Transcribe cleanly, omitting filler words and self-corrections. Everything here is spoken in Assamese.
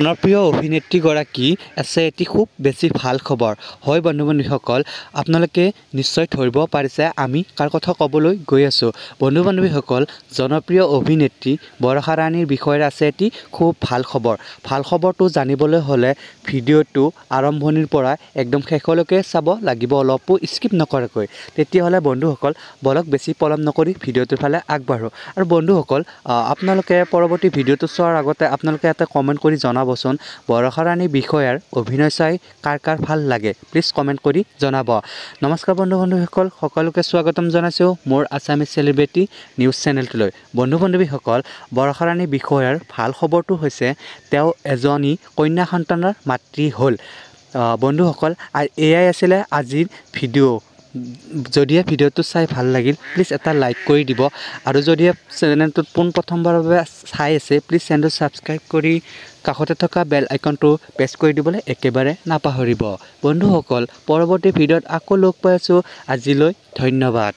জনপ্ৰিয় অভিনেত্ৰীগৰাকী আছে এটি খুব বেছি ভাল খবৰ হয় বন্ধু-বান্ধৱীসকল আপোনালোকে নিশ্চয় ধৰিব পাৰিছে আমি কাৰ কথা ক'বলৈ গৈ আছোঁ বন্ধু-বান্ধৱীসকল জনপ্ৰিয় অভিনেত্ৰী বৰষা ৰাণীৰ বিষয়ে আছে এটি খুব ভাল খবৰটো জানিবলৈ হ'লে ভিডিঅ'টো আৰম্ভণিৰ পৰা একদম শেষলৈকে চাব লাগিব অলপো স্কিপ নকৰাকৈ তেতিয়াহ'লে বন্ধুসকল বলক বেছি পলম নকৰি ভিডিঅ'টোৰ ফালে আগবাঢ়ো আৰু বন্ধুসকল আপোনালোকে পৰৱৰ্তী ভিডিঅ'টো চোৱাৰ আগতে আপোনালোকে এটা কমেণ্ট কৰি জনাবচোন বৰষা ৰাণী বিষয়াৰ অভিনয় চাই কাৰ ভাল লাগে প্লিজ কমেণ্ট কৰি জনাব নমস্কাৰ বন্ধু-বান্ধৱীসকল সকলোকে স্বাগতম জনাইছোঁ মোৰ Assamese celebrity news চেনেলটোলৈ বন্ধু-বান্ধৱীসকল Barsha Rani বিষয়াৰ ভাল খবৰটো হৈছে তেওঁ এজনী কন্যা সন্তানৰ মাতৃ হ'ল বন্ধুসকল আৰু এয়াই আছিলে আজিৰ ভিডিঅ' যদিহে ভিডিঅ'টো চাই ভাল লাগিল প্লিজ এটা লাইক কৰি দিব আৰু যদিহে চেনেলটোত পোনপ্ৰথমবাৰৰ বাবে চাই আছে প্লিজ চেনেলটো ছাবস্ক্ৰাইব কৰি কাষতে থকা বেল আইকনটো প্ৰেছ কৰি দিবলৈ একেবাৰে নাপাহৰিব বন্ধুসকল পৰৱৰ্তী ভিডিঅ'ত আকৌ লগ পাই আছোঁ আজিলৈ ধন্যবাদ।